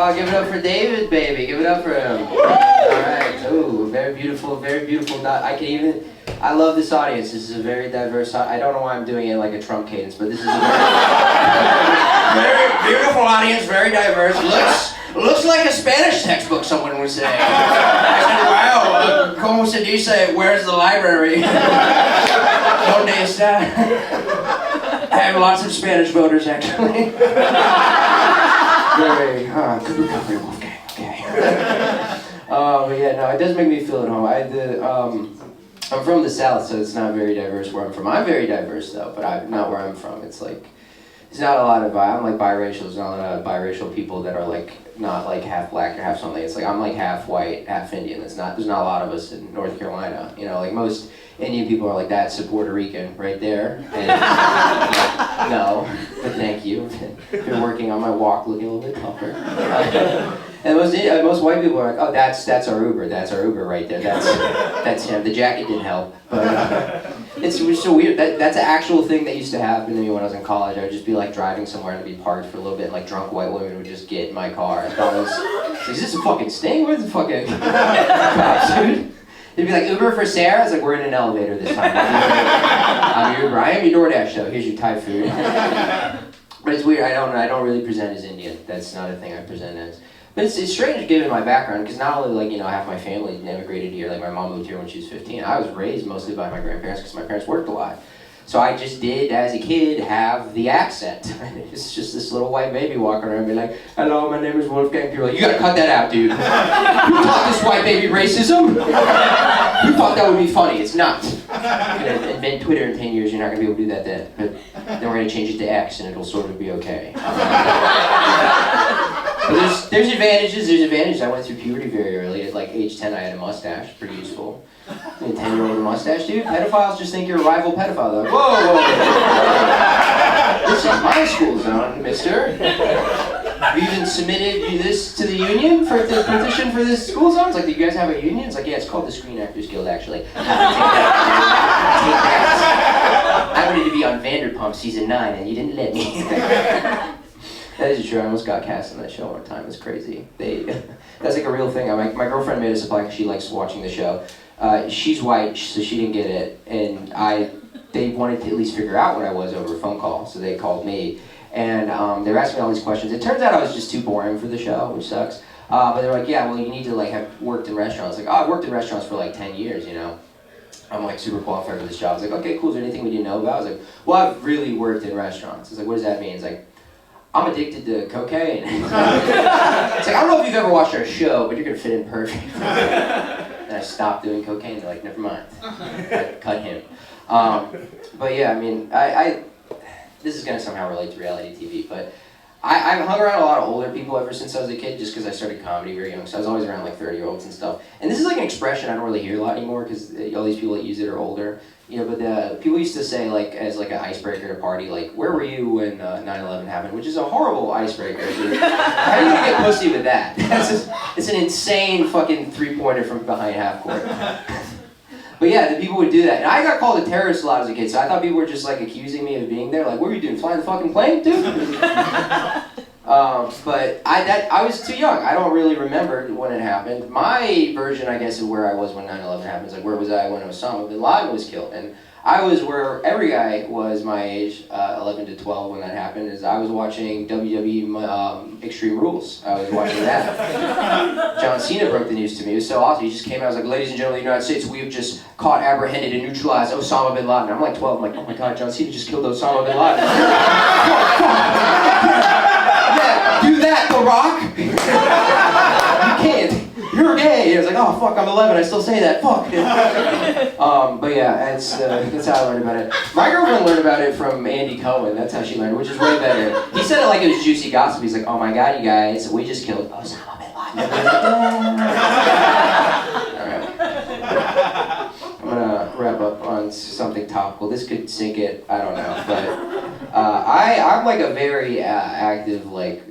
Oh, give it up for David, baby. Give it up for him. Alright. Ooh, very beautiful, very beautiful. I love this audience. This is a very diverse, I don't know why I'm doing it like a Trump cadence, but this is a very beautiful audience, very diverse. Looks like a Spanish textbook, someone would say. I said, wow, como se dice, where's the library? Donde está? I have lots of Spanish voters, actually. Very, good recovery, Wolfgang, okay. But yeah, no, it does make me feel at home. I'm from the South, so it's not very diverse where I'm from. I'm very diverse, though, but not where I'm from. It's like, there's not a lot of, I'm like biracial, there's not a lot of biracial people that are like, not like half black or half something. It's like, I'm like half white, half Indian. There's not a lot of us in North Carolina. You know, like most Indian people are like, that's a Puerto Rican right there. And like, no, but thank you. Been working on my walk, looking a little bit tougher. And most white people are like, oh, that's our Uber. That's our Uber right there. That's him. The jacket didn't help, but it's so weird. That's an actual thing that used to happen to me when I was in college. I would just be like driving somewhere and be parked for a little bit, and like drunk white women would just get in my car. I thought it was, is this a fucking sting? Where's the fucking cops, dude? They'd be like, Uber for Sarah? I was like, we're in an elevator this time. I'm your Uber. I am your DoorDash though. Here's your Thai food. But it's weird. I don't really present as Indian. That's not a thing I present as. But it's strange given my background, because not only like, you know, half my family immigrated here, like my mom moved here when she was 15. I was raised mostly by my grandparents because my parents worked a lot. So I just did, as a kid, have the accent. It's just this little white baby walking around and be like, hello, my name is Wolfgang. People are like, you gotta cut that out, dude. Who taught this white baby racism? Who thought that would be funny? It's not. You're gonna invent Twitter in 10 years, you're not gonna be able to do that then. But then we're gonna change it to X and it'll sort of be okay. But there's advantages. I went through puberty very early. At like age 10, I had a mustache, pretty useful. A 10-year-old with a mustache, dude. Pedophiles just think you're a rival pedophile. They're like, whoa. This is my school zone, mister. Have you even submitted this to the union for the petition for this school zone? It's like, do you guys have a union? It's like, yeah, it's called the Screen Actors Guild, actually. Take that. I wanted to be on Vanderpump season 9, and you didn't let me. That is true. I almost got cast on that show one time. It's crazy. That's like a real thing. My girlfriend made us apply because she likes watching the show. She's white, so she didn't get it, and they wanted to at least figure out what I was over a phone call, so they called me, and they were asking me all these questions. It turns out I was just too boring for the show, which sucks. But they're like, yeah, well, you need to like have worked in restaurants. Like, oh, I've worked in restaurants for like 10 years, you know. I'm like super qualified for this job. I was like, okay, cool. Is there anything we didn't know about? I was like, well, I've really worked in restaurants. I was like, what does that mean? It's like, I'm addicted to cocaine. It's like, I don't know if you've ever watched our show, but you're gonna fit in perfect. And I stopped doing cocaine. They're like, never mind. Cut him. But yeah, I mean, this is gonna somehow relate to reality TV, but I've hung around a lot of older people ever since I was a kid, just because I started comedy very young, so I was always around like 30-year-olds and stuff. And this is like an expression I don't really hear a lot anymore, because all these people that use it are older. You know, but people used to say, like, as like an icebreaker at a party, like, where were you when 9/11 happened? Which is a horrible icebreaker, dude. How are you gonna get pussy with that? It's an insane fucking three-pointer from behind half court. But yeah, the people would do that. And I got called a terrorist a lot as a kid, so I thought people were just like accusing me of being there. Like, what were you doing, flying the fucking plane, dude? But I was too young. I don't really remember when it happened. My version, I guess, of where I was when 9/11 happened is like, where was I when Osama bin Laden was killed? And I was where every guy was my age, 11 to 12 when that happened, is I was watching WWE Extreme Rules. I was watching that. John Cena broke the news to me. It was so awesome. He just came out, I was like, ladies and gentlemen of the United States, we have just caught, apprehended, and neutralized Osama bin Laden. I'm like 12, I'm like, oh my god, John Cena just killed Osama bin Laden. Yeah, do that, The Rock. You can't. You're gay. I was like, oh fuck, I'm 11. I still say that. Fuck. But yeah, that's how I learned about it. My girlfriend learned about it from Andy Cohen. That's how she learned, which is way better. He said it like it was juicy gossip. He's like, oh my god, you guys, we just killed Osama bin Laden. All right. I'm gonna wrap up on something topical. This could sink it. I don't know, but I'm like a very active like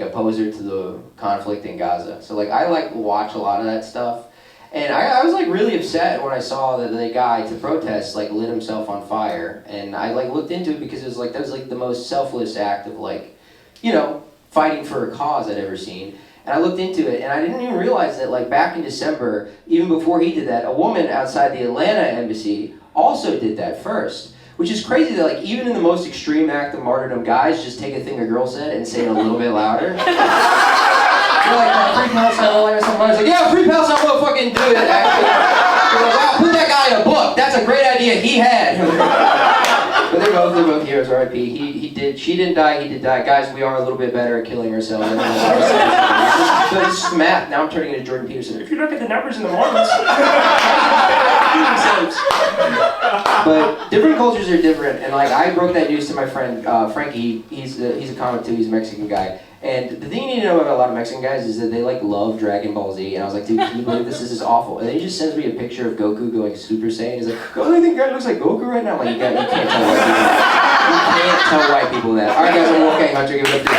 opposer to the conflict in Gaza. So like I like watch a lot of that stuff, and I was like really upset when I saw that the guy to protest like lit himself on fire, and I like looked into it because it was like that was like the most selfless act of like, you know, fighting for a cause I'd ever seen. And I looked into it, and I didn't even realize that, like, back in December, even before he did that, a woman outside the Atlanta embassy also did that first. Which is crazy that, like, even in the most extreme act of martyrdom, guys just take a thing a girl said and say it a little bit louder. They're like, free Palestine, or something. I was like, yeah, free Palestine, we'll fucking do it, actually. They're like, wow, put that guy in a book. That's a great idea he had. But they're both heroes, R.I.P. She didn't die, he did die. Guys, we are a little bit better at killing ourselves. But it's just math. Now I'm turning into Jordan Peterson. If you look at the numbers in the mornings. But different cultures are different, and like I broke that news to my friend Frankie. He's a comic too. He's a Mexican guy. And the thing you need to know about a lot of Mexican guys is that they like love Dragon Ball Z. And I was like, dude, can you believe this? This is awful. And then he just sends me a picture of Goku going Super Saiyan. He's like, oh, I think guy looks like Goku right now. I'm like, you can't tell white people. You can't tell white people that. All right, guys, I'm Wolfgang Hunter. Give it up to